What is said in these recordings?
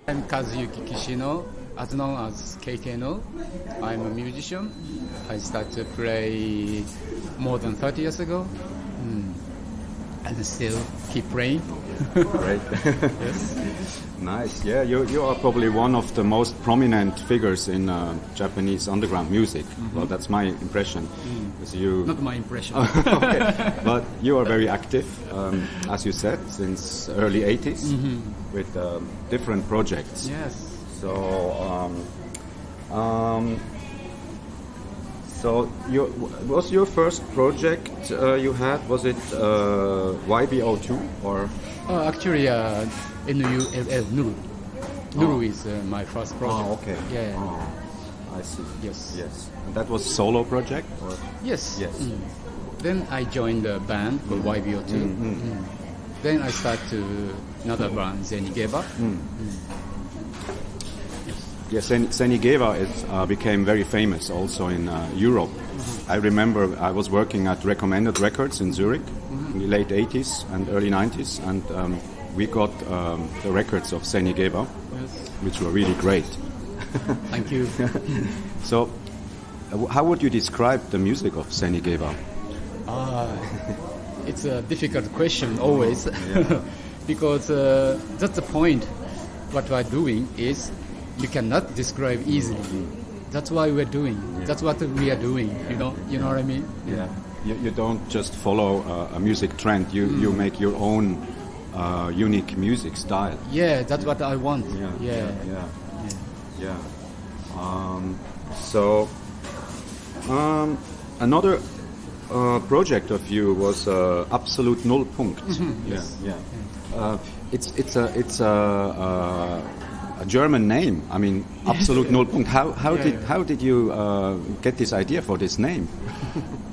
I'm Kazuyuki Kishino, as known as KKNO. I'm a musician. I started to play more than 30 years ago, and still keep playing. Great. Yes. Nice. Yeah, you are probably one of the most prominent figures in Japanese underground music. Mm-hmm. Well, that's my impression. Not my impression. Okay. But you are very active, as you said, since early 80s with different projects. Yes. So was your first project you had, was it YBO2 or? Actually, NULL. NULL is my first project. Oh, okay. Yeah. Oh, I see. Yes. Yes. And that was solo project? Or? Yes. Yes. Then I joined a band called YBO2. Then I started another band, Zenigeva. Yes, Zenigeva became very famous also in Europe. I remember I was working at Recommended Records in Zurich in the late 80s and early 90s, and we got the records of Zenigeva, which were really great. Thank you. So, how would you describe the music of Zenigeva? It's a difficult question always, because that's the point. What we're doing is you cannot describe easily. That's why we're doing. That's what we are doing. You know what I mean? Yeah. You don't just follow a music trend. You make your own unique music style. Yeah, that's what I want. Yeah. So another project of you was Absolute Null Punkt. Yes. Yeah. It's a German name. I mean, Absolute Null Punkt. How did you get this idea for this name?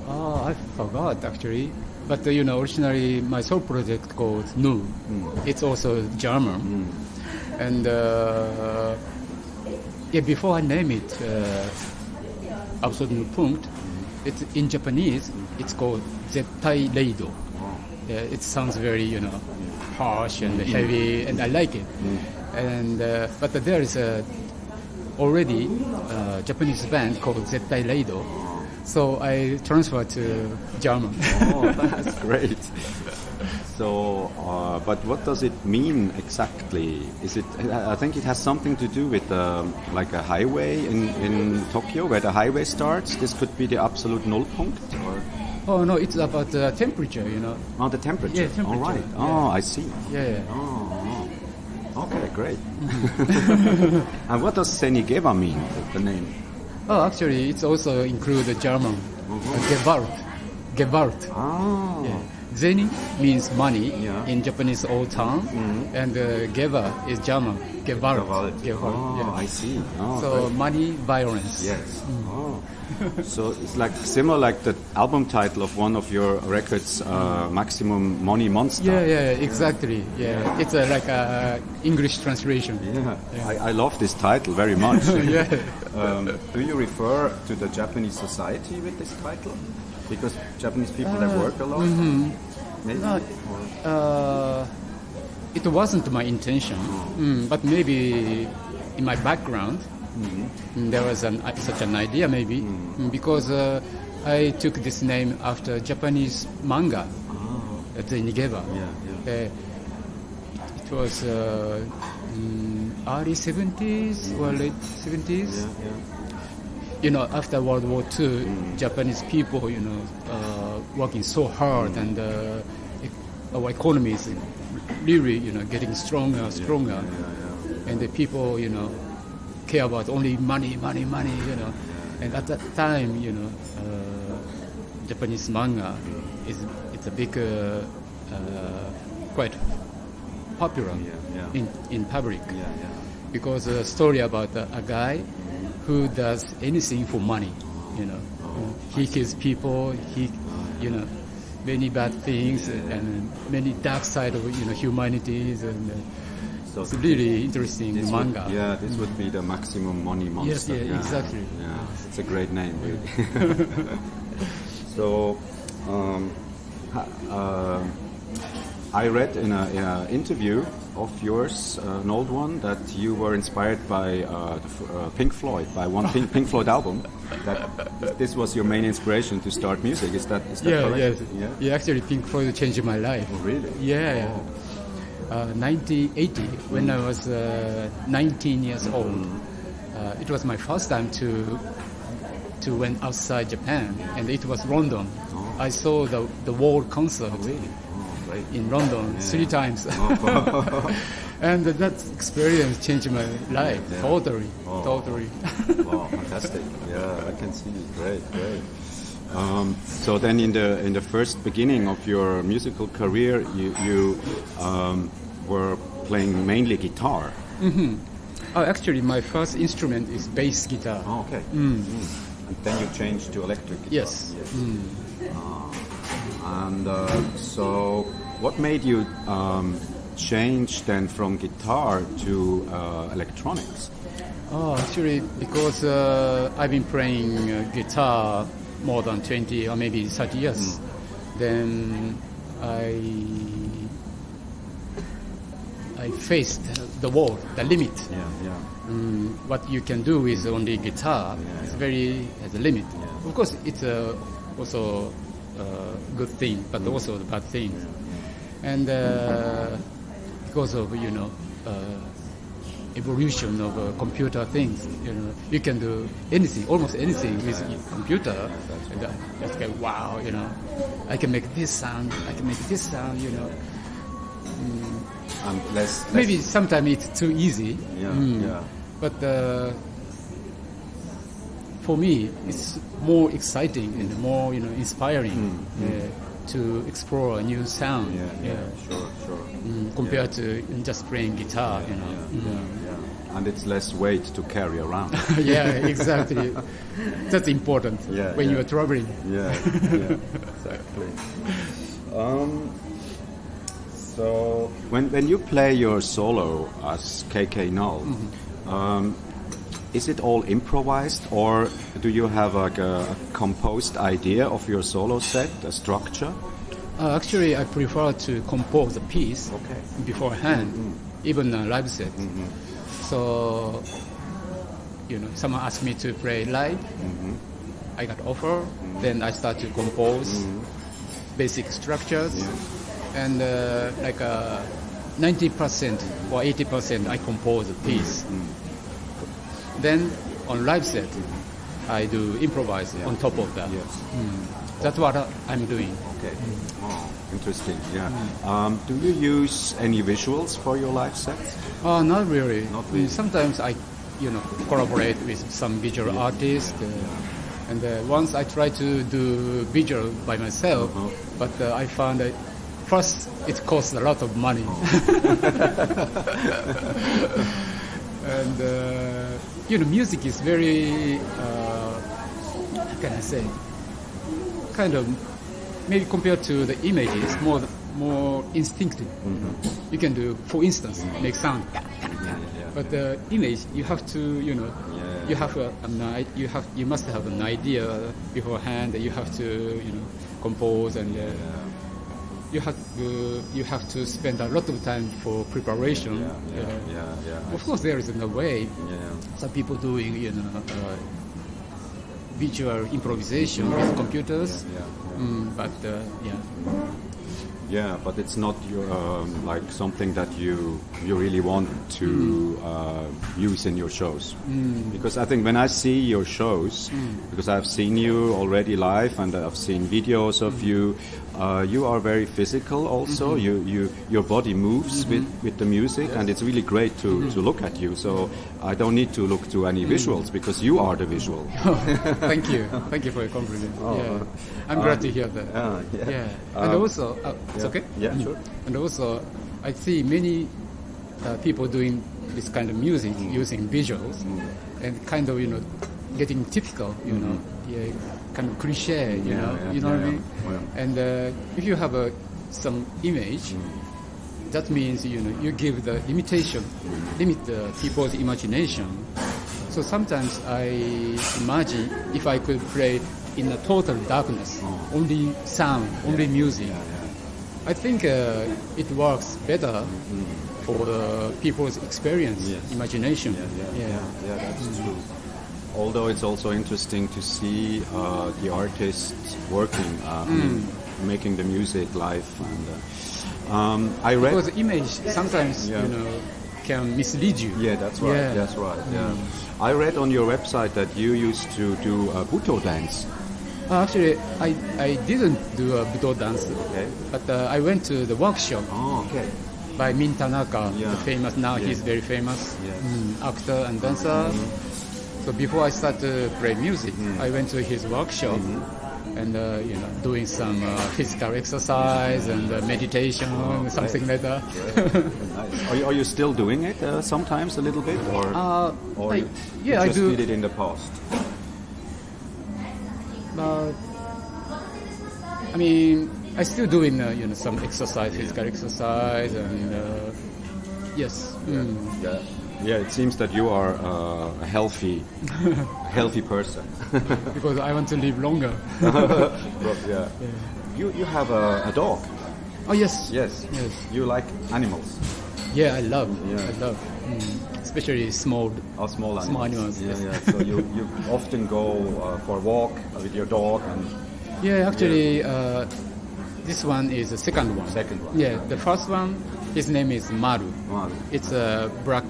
I forgot actually. But originally my solo project called NULL. It's also German. And before I name it Absolute Null Punkt, it's in Japanese. It's called Zettai Reido. It sounds very harsh and heavy, and I like it. And but there is already a Japanese band called Zettai Reido, so I transferred to German. Oh, that's great. So, but what does it mean exactly? Is it? I think it has something to do with like a highway in Tokyo, where the highway starts. This could be the absolute null punkt, or? Oh no, it's about the temperature, Oh, the temperature. Yeah, temperature. All right. Yeah. Oh, I see. Yeah. Oh. Okay, great. And what does Zenigeva mean? The name? Oh, actually, it's also include the German Gewalt. Oh. Yeah. Zeni means money in Japanese old town, and Geva is German. Gewalt. Oh, I see. Oh, so great. money, violence. Yes. Oh. So it's like similar like the album title of one of your records, Maximum Money Monster. Yeah, exactly. Yeah, it's like a English translation. I love this title very much. Yeah. Do you refer to the Japanese society with this title? Because Japanese people that work a lot? Maybe? It wasn't my intention, but maybe in my background there was such an idea maybe, because I took this name after Japanese manga, Zenigeva. It was early 70s or late 70s. After World War II, Japanese people, working so hard, and our economy is really, getting stronger, and the people, care about only money, and at that time, Japanese manga it's a big, quite popular in public, because a story about a guy who does anything for money, he kills people, many bad things and many dark side of humanities, and so it's really interesting manga. This would be the Maximum Money Monster. Yes, exactly. Yeah, it's a great name, really. So, I read in an interview of yours, an old one, that you were inspired by Pink Floyd, by one Pink Floyd album. That this was your main inspiration to start music. Is that correct? Yes. Yeah. Actually, Pink Floyd changed my life. Oh, really? Yeah. 1980, when I was 19 years old, it was my first time to went outside Japan, and it was London. Oh. I saw the world concert. Oh, really? Right. In London 3 times. And that experience changed my life totally. Totally. Wow, fantastic. Yeah, I can see. Great. So then in the first beginning of your musical career, you were playing mainly guitar. Mm-hmm. Actually, my first instrument is bass guitar. Oh, okay. And then you changed to electric guitar. Yes. And so what made you change then from guitar to electronics? Actually, because I've been playing guitar more than 20 or maybe 30 years. Then I faced the wall, the limit. What you can do is only guitar. It's has a limit. Of course, it's also a good thing, but also the bad thing. And because of evolution of computer things, you can do anything, almost anything with computer. And just go, wow, I can make this sound. And less maybe sometimes it's too easy. But for me, it's more exciting and more inspiring to explore a new sound. Sure. Compared to just playing guitar. And it's less weight to carry around. Yeah, exactly. That's important when you are traveling. Exactly. So when you play your solo as KK Null, is it all improvised, or do you have like a composed idea of your solo set, a structure? Actually, I prefer to compose a piece beforehand, even a live set. So, someone asked me to play live. I got offer. Then I start to compose basic structures. And 90% or 80% I compose a piece. Then on live set, I do improvise on top of that. That's what I'm doing. Okay. Oh, interesting. Do you use any visuals for your live sets? Not really. Sometimes I, collaborate with some visual artists. And once I try to do visual by myself, but I found that first, it costs a lot of money. And, music is very, how can I say, kind of, maybe compared to the images, more instinctive. You can do, for instance, make sound. But the image, you have to, you must have an idea beforehand. You have to, compose and. You have to spend a lot of time for preparation. Of course, there is no way. Some people doing visual improvisation with computers, but but it's not like something that you really want to use in your shows. Because I think when I see your shows, because I've seen you already live and I've seen videos of you, you are very physical also. Your body moves with the music, and it's really great to look at you. So I don't need to look to any visuals because you are the visual. Thank you for your compliment. I'm glad to hear that. And also, it's okay? Yeah, sure. And also, I see many people doing this kind of music using visuals, and kind of getting typical, kind of cliche, you know what I mean? And if you have some image, that means you give the limit the people's imagination. So sometimes I imagine if I could play in a total darkness, only sound, only music. I think it works better for the people's experience, Yes. imagination. Yeah, that's true. Although it's also interesting to see the artists working, making the music live. And I read. Because image sometimes, can mislead you. Yeah, that's right. Yeah. That's right. Yeah. I read on your website that you used to do a Buto dance. Actually, I didn't do a Buto dance, Okay. but I went to the workshop Oh, okay. by Min Tanaka, Yeah. the famous, now Yeah. he's very famous Yes. actor and dancer. So before I started to play music, I went to his workshop and doing some physical exercise and meditation, something like that. Nice. Are you still doing it sometimes a little bit, or you I just do. did it in the past? But I mean, I still doing some exercise, physical exercise, and yes. Yeah, it seems that you are a healthy person. Because I want to live longer. Yeah. You have a dog. Oh yes. Yes. You like animals. Yeah, I love. Yeah. I love, especially small Small animals. Small animals, Yeah, yes. yeah. So you often go for a walk with your dog and. Yeah, actually, this one is the second one. Second one. Yeah, the first one, his name is Maru. Maru. It's a black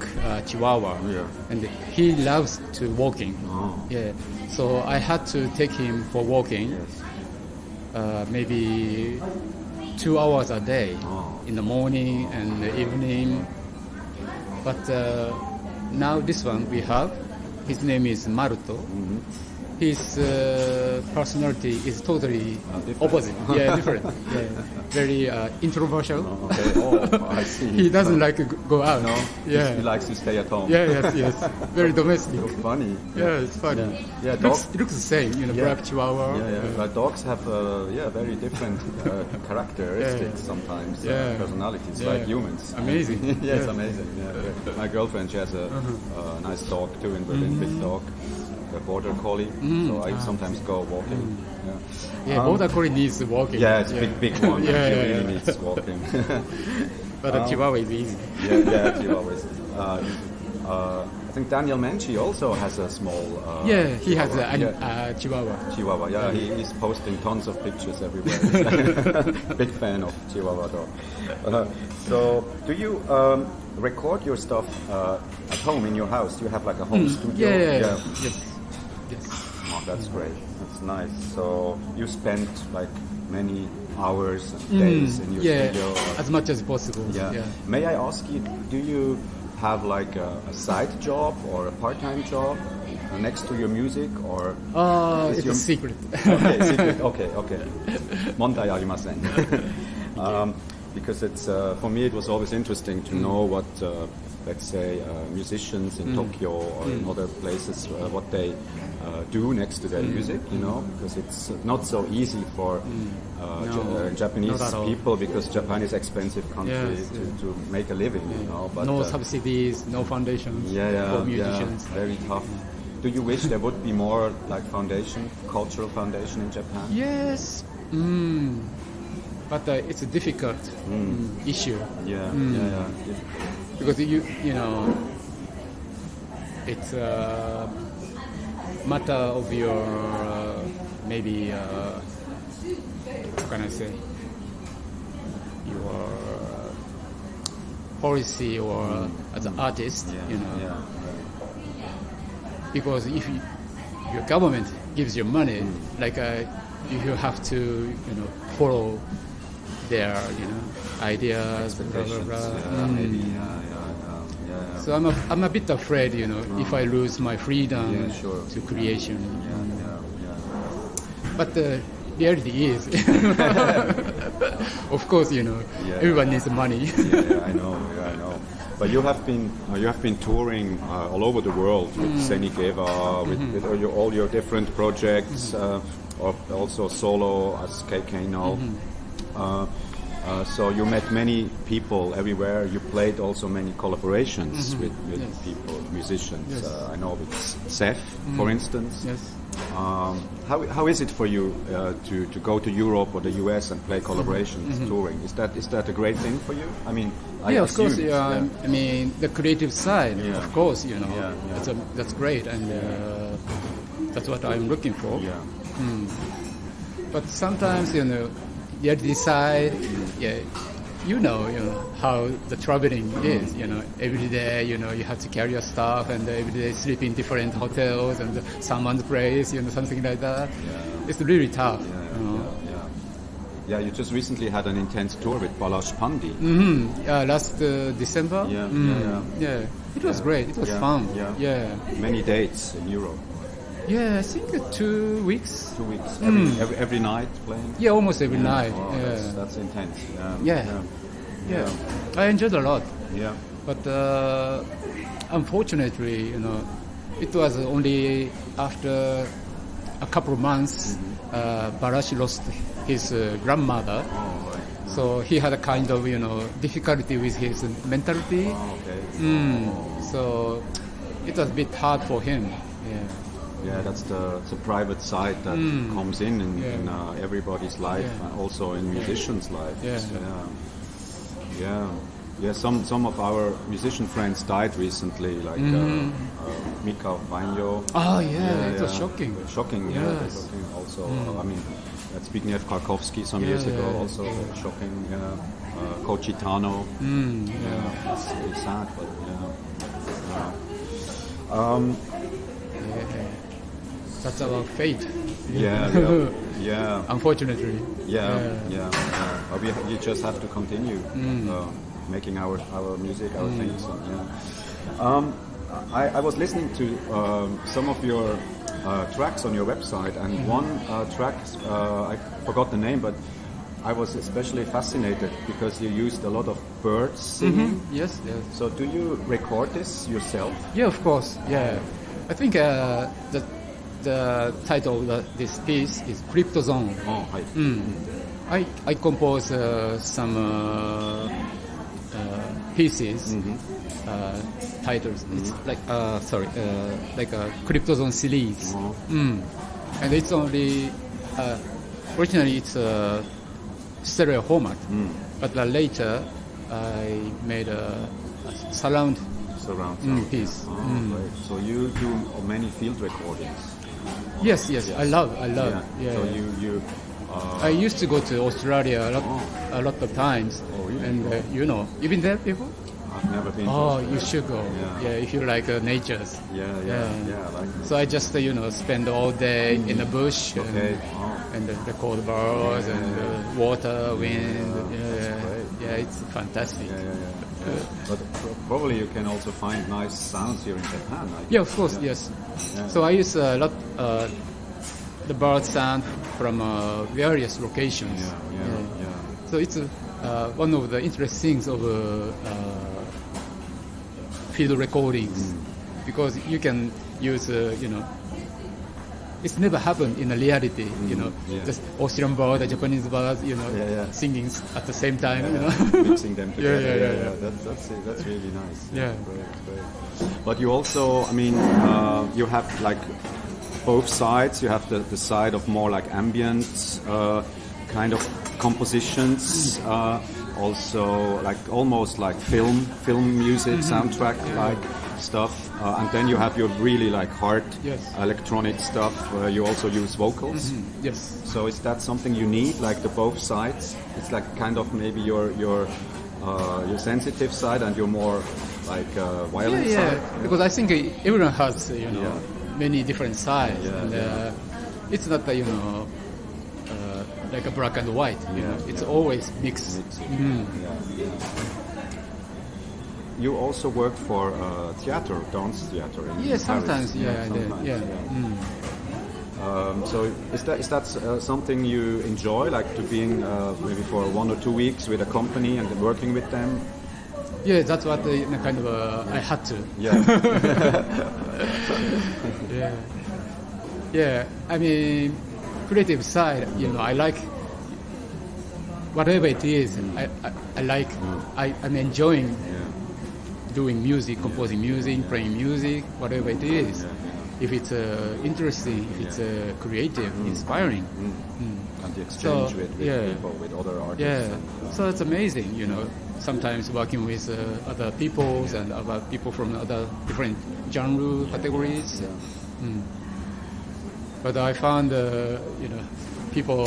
Chihuahua. Yeah. And he loves to walking. Oh. Yeah. So I had to take him for walking. Yes. Maybe 2 hours a day, in the morning and the evening. But now this one we have, his name is Maruto. His personality is totally opposite. Yeah, different. Yeah. Very introversion. Okay. Oh, I see. He doesn't like to go out. No. Yeah. He likes to stay at home. Yeah, yes. Very domestic. So funny. Yeah, it's funny. Yeah, Looks the same, black Chihuahua. Yeah. But dogs have very different characteristics sometimes, personalities like humans. Amazing. Yes, amazing. Yeah. My girlfriend, she has a nice dog too in Berlin, big dog, a border collie. So I sometimes go walking. Yeah, border collie needs walking. Yeah, it's a big one. Yeah, She yeah, really yeah. needs walking. But a Chihuahua is easy. Yeah, Chihuahuas. I think Daniel Menchi also has a small. He has Chihuahua. a Chihuahua. Chihuahua, yeah, he's posting tons of pictures everywhere. Big fan of Chihuahua dog. So, do you record your stuff at home in your house? Do you have like a home studio? Yeah. Yes. Oh, that's great. That's nice. So you spent like many hours and days in your studio. As much as possible. Yeah. May I ask you, do you have like a side job or a part-time job next to your music, or? It's a secret. Okay, secret. Okay. Mondai arimasen. Because it's for me, it was always interesting to know what, let's say, musicians in Tokyo or in other places, what they do next to their music, because it's not so easy for Japanese people, because Japan is an expensive country to make a living, But, no subsidies, no foundations for musicians. Yeah, very tough. Do you wish there would be more like cultural foundation in Japan? Yes. But it's a difficult issue. Yeah. Because it's a matter of your maybe how can I say, your policy or as an artist, because if your government gives you money, like you have to follow their ideas, blah blah blah. So I'm a bit afraid, if I lose my freedom to creation. But the reality is, of course, everyone needs money. I know. But you have been touring all over the world with Senigeva, with all your different projects, or also solo as KK now. So you met many people everywhere. You played also many collaborations with Yes. people, musicians. Yes. I know with Seth, for instance. Yes. How is it for you to go to Europe or the US and play collaborations, touring? Is that a great thing for you? I mean, I Of course. assume Yeah, I mean, the creative side, Yeah. of course, Yeah, yeah. that's great, and that's what I'm looking for. Yeah. But sometimes, the other side, you know how the traveling is. Every day, you have to carry your stuff, and every day sleep in different hotels and someone's place, something like that. Yeah. It's really tough. Yeah, you just recently had an intense tour with Balazs Pandey. Last December. Yeah. It was great. It was fun. Yeah. Many dates in Europe. Yeah, I think 2 weeks. 2 weeks. Every night playing. Yeah, almost every night. Wow, Yeah. that's intense. Yeah. I enjoyed a lot. Yeah. But unfortunately, it was only after a couple of months, Balazs lost his grandmother. Oh, right. So he had a kind of, difficulty with his mentality. Oh, okay. So it was a bit hard for him. Yeah. Yeah, that's the private side that comes in everybody's life, also in musicians' lives. Yeah. Some of our musician friends died recently, like Mika Vainio. Oh yeah, it was shocking. Shocking, Yes. shocking also. I mean, Zbigniew Karkowski some years ago, also shocking. Koichi Tano. It's sad, but That's our fate. Yeah. Unfortunately. Yeah. But you just have to continue making our music, our things. I was listening to some of your tracks on your website, and one track, I forgot the name, but I was especially fascinated because you used a lot of birds singing. Yes. So do you record this yourself? Yeah, of course. Yeah. I think the title of this piece is Cryptozone. Oh, hi. I compose some pieces, titles. It's like like a Cryptozone series. And it's only originally it's a stereo format, but later I made a surround piece. Right. So you do many field recordings. Yes. I love. Yeah. So you. I used to go to Australia a lot of times, really? And you've been there before? I've never been. Oh, you should go. Yeah, if you like natures. Yeah. I like it. So I just spend all day in the bush and record birds and water, wind. Yeah, it's fantastic. But probably you can also find nice sounds here in Japan. Yeah, of course, yes. So I use a lot the bird sound from various locations. So it's one of the interesting things of field recordings, because you can use it's never happened in a reality, just Australian bird, a Japanese bird, singing at the same time, Mixing them together. Yeah. That's really nice. Yeah. Great. But you also, you have like both sides. You have the side of more like ambient kind of compositions, also like almost like film music, soundtrack like stuff, and then you have your really like hard electronic stuff where you also use vocals. Yes. So is that something you need, like the both sides? It's like kind of maybe your sensitive side and your more like violent side. Because I think everyone has many different sides, and it's not like a black and white. It's always mixed. You also work for theater, dance theater in Paris. Sometimes. So is that something you enjoy, like to being maybe for 1 or 2 weeks with a company and working with them? Yeah, that's what kind of I had to. I mean, creative side. I like whatever it is, I like. I'm enjoying doing music, composing music, playing music, whatever it is. If it's interesting, if it's creative, inspiring. And the exchange with people, with other artists. Yeah, so it's amazing, you know. Sometimes working with other peoples and other people from other different genre categories. But I found, you know, people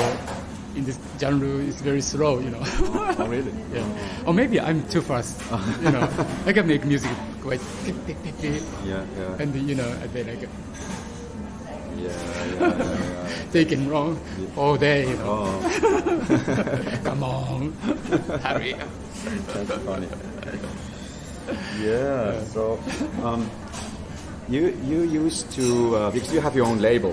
in this genre is very slow, you know. Oh, really? Yeah. Or maybe I'm too fast, you know. I can make music quite tick. And, you know, and then I can taking wrong all day, you know. Come on, hurry up. That's funny. Yeah. So, you used to because you have your own label,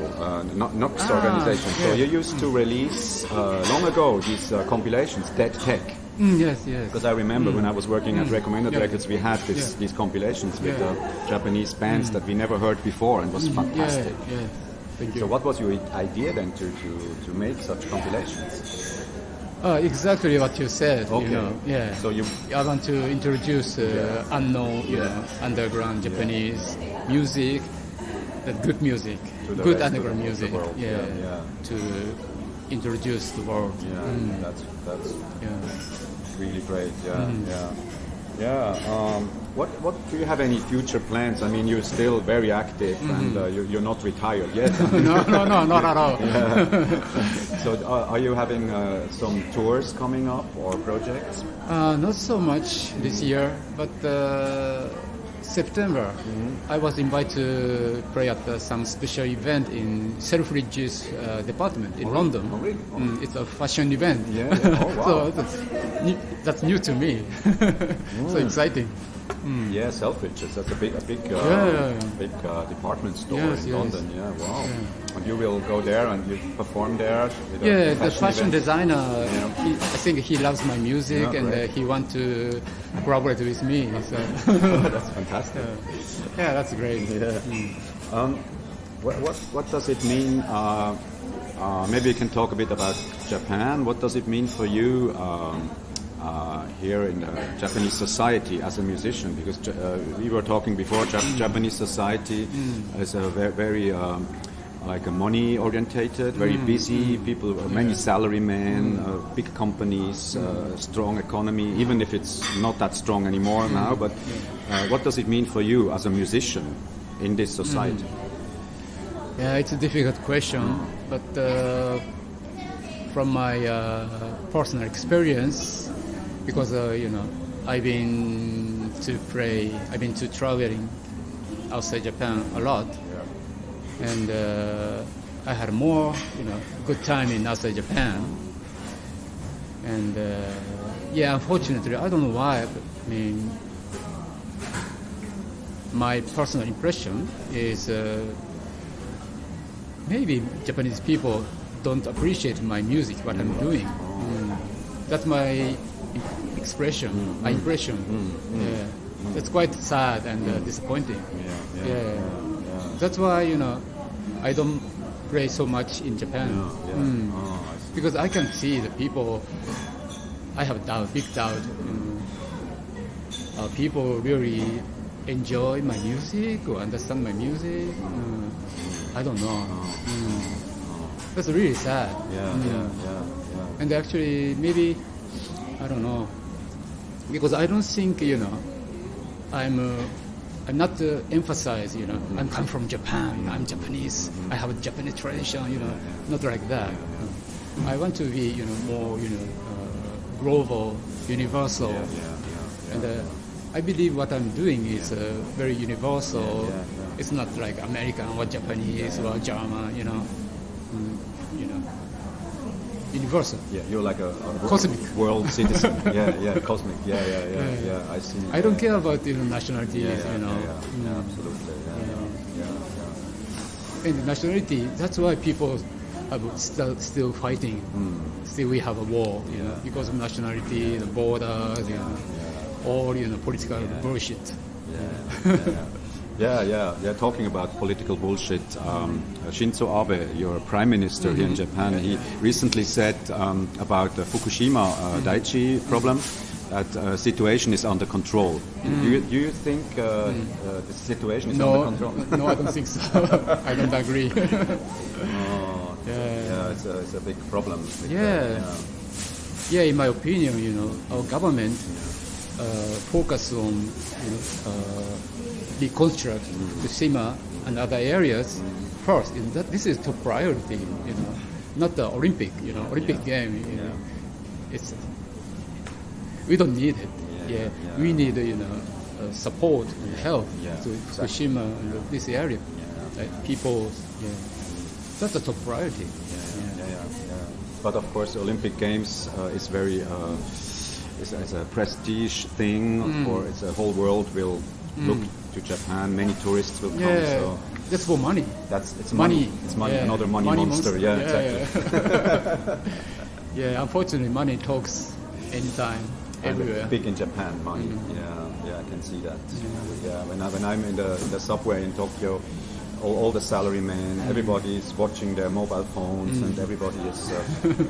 Nox organization. So you used to release long ago these compilations, Dead Tech. Yes. Because I remember when I was working at Recommended Records, we had these compilations with Japanese bands that we never heard before, and it was fantastic. Thank you. So what was your idea then to make such compilations? Exactly what you said. Okay. You know, So I want to introduce unknown, you know, underground Japanese music, the good music, good underground music. To introduce the world. That's really great. What do you have any future plans? I mean, you're still very active and you're not retired yet. No, not at all. So are you having some tours coming up or projects? Not so much this year, but September I was invited to play at some special event in Selfridges department in London. Oh, really? It's a fashion event. Oh, wow. So that's new to me. So exciting. Yeah, Selfridges. That's a big department store in London. Yeah, wow. And you will go there and you perform there. The fashion designer. I think he loves my music and he wants to collaborate with me. So. That's fantastic. That's great. What does it mean? Maybe you can talk a bit about Japan. What does it mean for you? Here in Japanese society as a musician, because we were talking before, Japanese society is a very like a money orientated, very busy people, many salarymen, big companies, strong economy, even if it's not that strong anymore now. But what does it mean for you as a musician in this society? Yeah, it's a difficult question, but from my personal experience, because you know, I've been to traveling outside Japan a lot, and I had more, you know, good time in outside Japan. And unfortunately, I don't know why, but I mean, my personal impression is maybe Japanese people don't appreciate my music, what I'm doing. That's my expression, my impression. That's quite sad and disappointing. That's why, you know, I don't play so much in Japan. Because I can see the people, I have big doubt. People really enjoy my music or understand my music. I don't know. That's really sad. And actually, maybe, I don't know, because I don't think, you know, I'm not emphasize, you know, I'm come from Japan, I'm Japanese, I have a Japanese tradition, you know, not like that. I want to be, you know, more, you know, global, universal, and I believe what I'm doing is very universal. It's not like American or Japanese or German, you know. Universal. Yeah, you're like a cosmic world citizen. Cosmic. I see. I don't care about, you know, nationalities. You know. Absolutely. And nationality. That's why people are still fighting. Still, we have a war. You know, because of nationality, the borders. You know, all, you know, political bullshit. Yeah. Talking about political bullshit, Shinzo Abe, your prime minister here in Japan, he recently said about the Fukushima Daiichi problem that situation is under control. Do you think the situation is under control? No, I don't think so. I don't agree. It's a big problem. In my opinion, our government focus on reconstruct Fukushima and other areas first. This is top priority. Not the Olympic. Olympic game. It's we don't need it. We need support and help to Fukushima and this area. People. That's the top priority. But of course, the Olympic Games is very it's a prestige thing. For it's a whole world will look to Japan. Many tourists will come. So that's for money. It's money. It's money. Another money monster. Exactly. Unfortunately, money talks anytime, everywhere. Big in Japan, money. I can see that. When I'm in the subway in Tokyo. All the salarymen, everybody is watching their mobile phones, and everybody is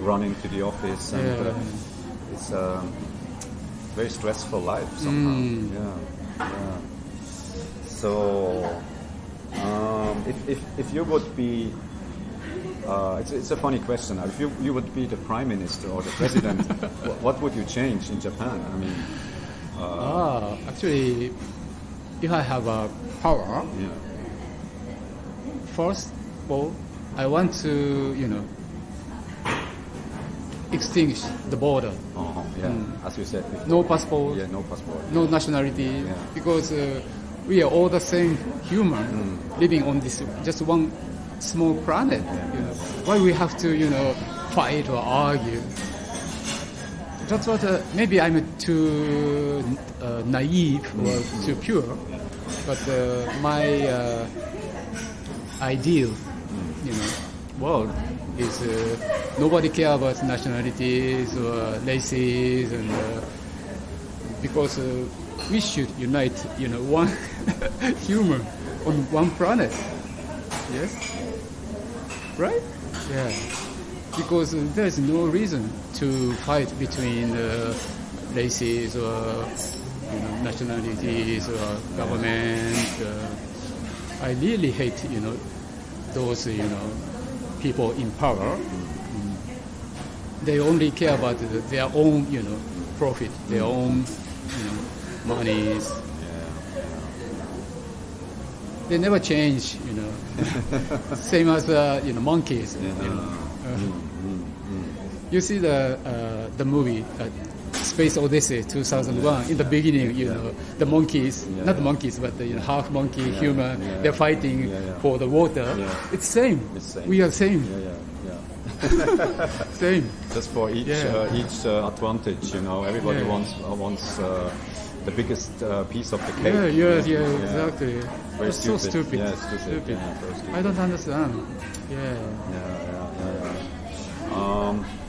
running to the office, and it's a very stressful life somehow. So, if you would be, it's a funny question. If you would be the prime minister or the president, what would you change in Japan? I mean, actually, if I have a power. First of all, I want to, extinguish the border. As you said before. No passport. No passport. No nationality. Because we are all the same human living on this just one small planet. Why we have to, fight or argue? That's what. Maybe I'm too naive or too pure, but my ideal, world is nobody care about nationalities or races, and because we should unite, one human on one planet. Yes, right? Yeah, because there is no reason to fight between races or nationalities or government. I really hate, those, people in power. They only care about their own, profit, their own, monies. They never change, Same as monkeys. You see the movie. Space Odyssey 2001. In the beginning, the monkeys, not the monkeys, but the half monkey, human, they're fighting for the water. It's same. We are same. Same. Just for each advantage, everybody wants the biggest piece of the cake. Exactly. Very It's stupid. so stupid. Stupid. I don't understand.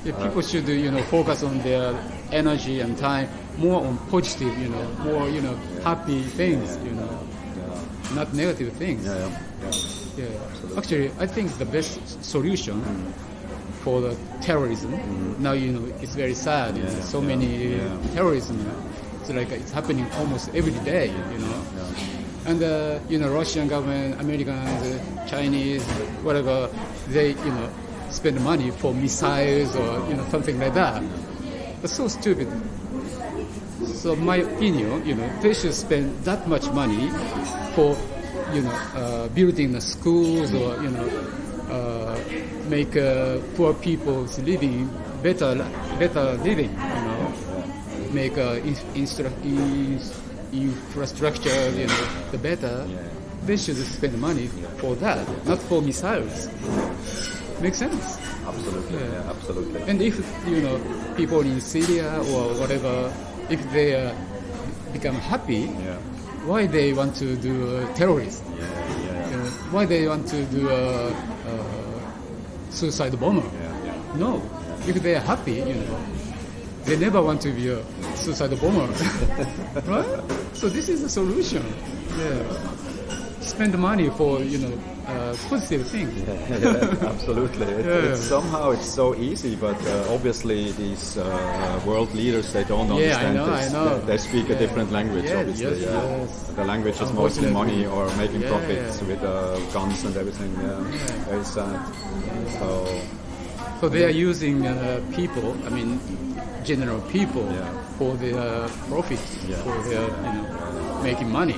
People should, focus on their energy and time more on positive, more, happy things, not negative things. Actually, I think the best solution for the terrorism now, it's very sad. So many terrorism. It's like it's happening almost every day, And Russian government, Americans, Chinese, whatever, they, spend money for missiles or something like that. It's so stupid. So my opinion, they should spend that much money for building the schools or make poor people's living better living. Make infrastructure the better. They should spend money for that, not for missiles. Makes sense? Absolutely, absolutely. And if, people in Syria or whatever, if they become happy, why they want to do terrorism? Why they want to do a suicide bomber? No. If they are happy, they never want to be a suicide bomber. Right? So this is the solution. spend money for positive things. Absolutely. It's somehow it's so easy, but obviously these world leaders, they don't understand this. I know. They speak a different language, obviously. Yes. The language is mostly money or making profits with guns and everything. Very sad. So they are using people, general people, for their profit, for their making money.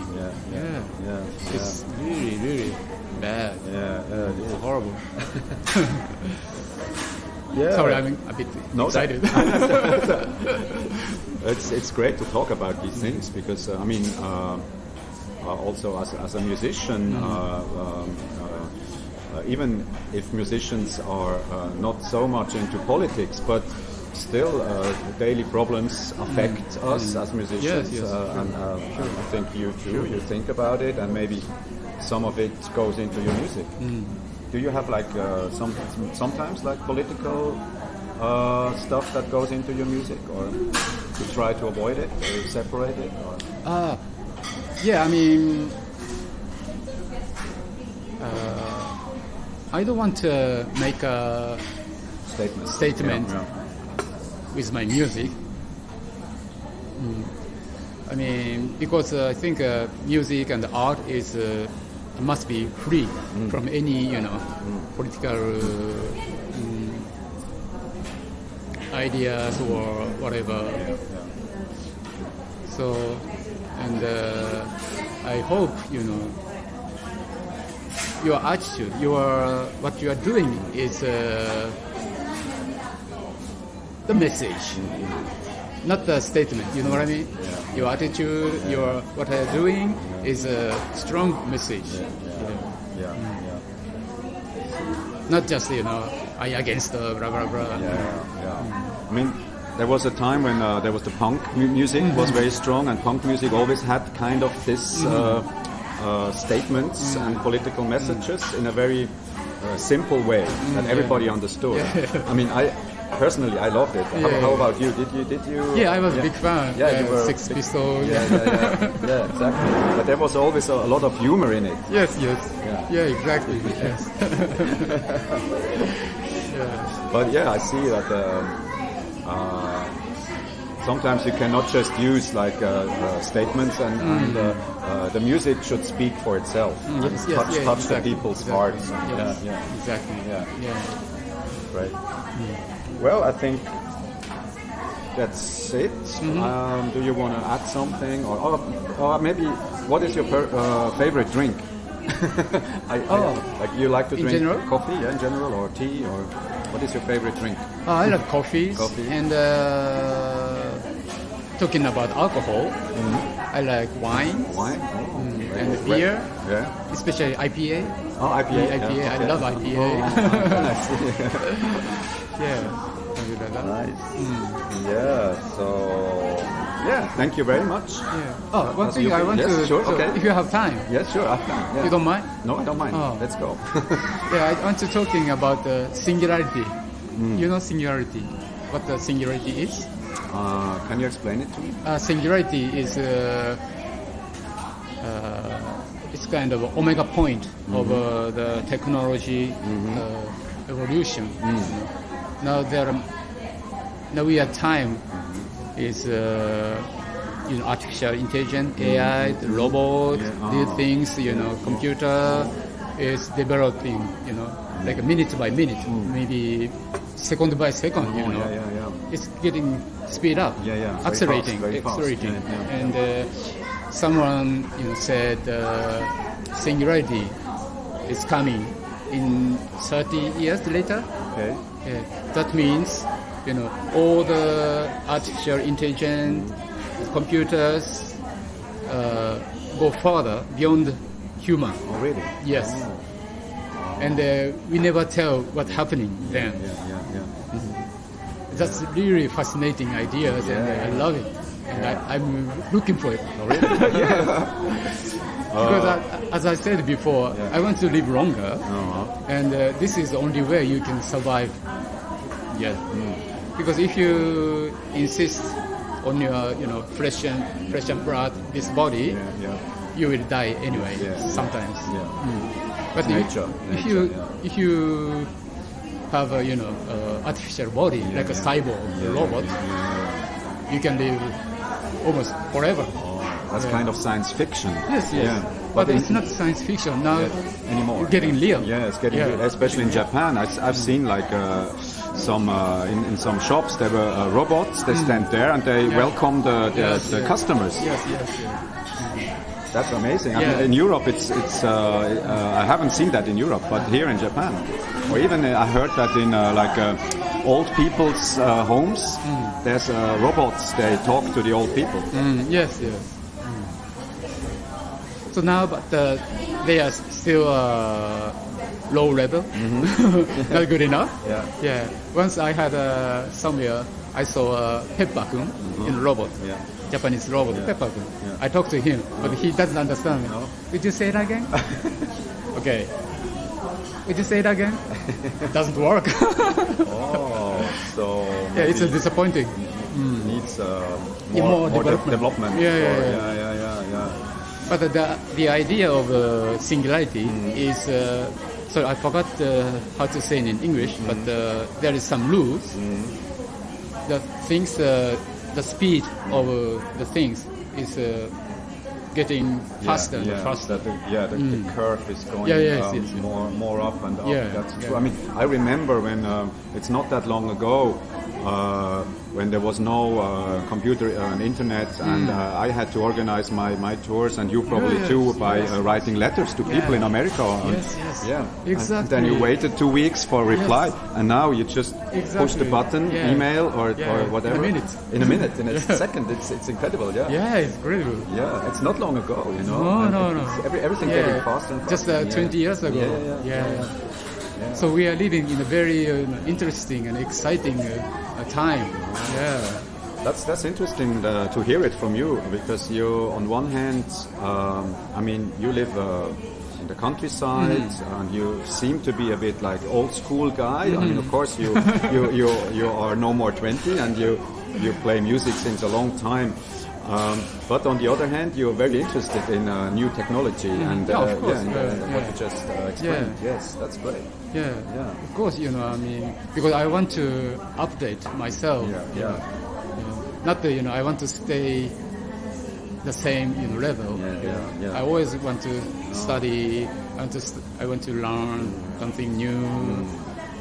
It's really, really bad. It's horrible. Sorry, I'm a bit excited. It's great to talk about these things because also as a musician, even if musicians are not so much into politics, but still daily problems affect us as musicians. And I think you too. You think about it, and maybe some of it goes into your music. Do you have like sometimes like political stuff that goes into your music, or to try to avoid it or separate it? Or? I don't want to make a statement with my music. Because I think music and art is must be free from any political ideas or whatever. So, and I hope your attitude, what you are doing is the message, not the statement. You know what I mean? Your attitude, what I'm doing is a strong message. Not just I against blah blah blah. There was a time when there was the punk music was very strong, and punk music always had kind of this statements and political messages in a very simple way that everybody understood. Personally, I loved it. How about you? Did you? Yeah, I was a big fan. Yeah, you were Sex Pistols. Yeah, exactly. But there was always a lot of humor in it. Yes. Yeah, exactly. Yes. But I see that sometimes you cannot just use like statements, and the music should speak for itself and touch the people's hearts. Exactly. Great. Well, I think that's it. Do you want to add something, or maybe what is your favorite drink? Like you like to drink coffee, in general, or tea, or what is your favorite drink? I love coffee. And talking about alcohol, I like wine. And beer, especially IPA. Oh, IPA. I love IPA. Nice. Thank you very much. One thing I want to... Sure, okay. If you have time. Yes, sure, I have time. You don't mind? No, I don't mind. Let's go. I want to talking about singularity. You know singularity? What the singularity is? Can you explain it to me? Singularity is it's kind of omega point of the technology evolution. Now we are time is artificial intelligence, AI, the robot, these things. Computer is developing. Like minute by minute, maybe second by second. It's getting speed up, accelerating. And someone said singularity is coming in 30 years later. Okay. That means all the artificial intelligence computers go further beyond human. Oh, really? Yes. And we never tell what's happening then. That's really fascinating ideas, and I love it. And I'm looking for it. Oh, really? Because as I said before, I want to live longer, and this is the only way you can survive. Because if you insist on your flesh and blood, this body, you will die anyway. Yeah. Sometimes. Yeah. But Nature. if you have a artificial body like a cyborg robot, you can live almost forever. That's kind of science fiction. Yes. Yeah. But it's not science fiction now anymore. It's getting real. Yeah, it's getting real. Especially in Japan. I've seen like some in some shops there were robots. They stand there and they welcome the customers. Yes. That's amazing. I mean, in Europe, it's I haven't seen that in Europe, but here in Japan, or even I heard that in old people's homes, there's robots. They talk to the old people. Yes. So now, but they are still low level, not good enough. Yeah. Once I had somewhere, I saw a Peppa-kun in a robot. Japanese robot, Peppa-kun. I talked to him, but he doesn't understand. No. Would you say it again? Okay. Would you say it again? It doesn't work. So it's disappointing. Needs more development. Yeah. But the idea of singularity is, sorry, I forgot how to say it in English, but there is some rules. The things, the speed of the things is getting faster and faster. The curve is going more up and up. That's true. I mean, I remember when it's not that long ago when there was no computer and internet, and I had to organize my tours, and you probably too, by writing letters to people in America. Exactly. And then you waited 2 weeks for a reply, and now you just push the button, email or whatever. In a minute, in a second. It's incredible. Yeah, it's incredible. Yeah, it's not long ago, No. Everything getting faster and faster. Just 20 years ago. So we are living in a very interesting and exciting time. That's interesting to hear it from you, because you, on one hand, I mean, you live in the countryside, and you seem to be a bit like old school guy. I mean, of course, you are no more 20, and you play music since a long time. But on the other hand, you're very interested in new technology and of course, what you just explained. Yes, that's great. Of course, I mean, because I want to update myself. Not that, I want to stay the same level. I always want to study. I want to learn something new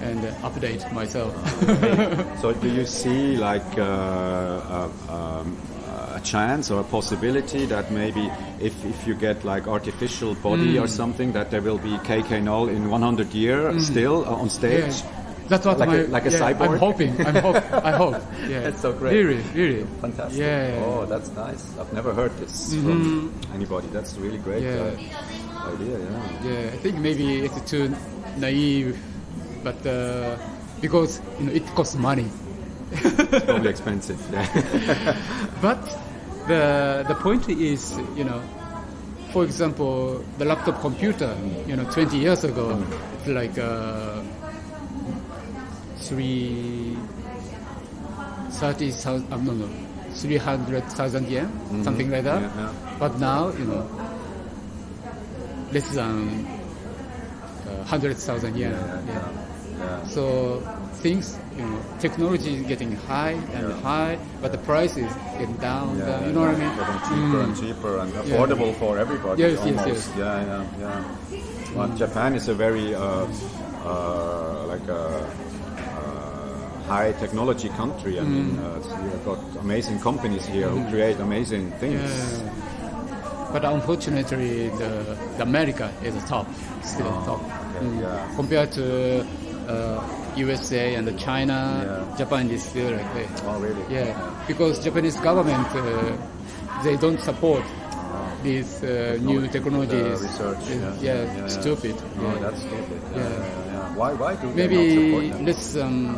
and update myself. So, do you see like a chance or a possibility that maybe if you get like artificial body or something, that there will be KK Null in 100 years still on stage? That's what like a cyborg. I'm hoping. I hope. That's so great. Really. Fantastic. Oh, that's nice. I've never heard this from anybody. That's really great idea. I think maybe it's too naive, but because it costs money. It's probably expensive. But the point is, for example, the laptop computer, 20 years ago, it's like 300,000 yen, something like that. But now, less than 100,000 yen. So things, technology is getting high and high, but the price is getting down. You know what I mean? Getting cheaper and cheaper and affordable for everybody. Yes. Well, Japan is a very high technology country. I mean, you've got amazing companies here who create amazing things. But unfortunately, the America is top, still top. Compared to USA and China, Japan is still like that. Oh, really? Because Japanese government, they don't support these new technologies. Research. Stupid. Oh, that's stupid. Why do they maybe not support them? less than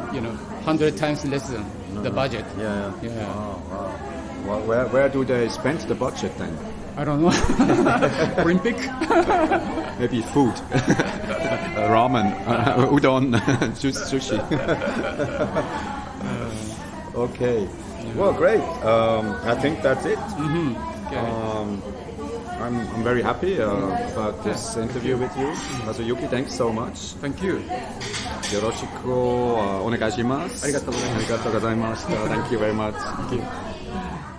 100 times less than the budget. Oh, wow. Well, where do they spend the budget then? I don't know. Olympic? Maybe food. Ramen, udon, sushi. Okay. Well, great. I think that's it. Okay. I'm very happy about this interview with you. Kazuyuki, thanks so much. Thank you. Yoroshiku o onegai shimasu. ありがとうございます。ありがとうございました。Thank you very much. Thank you.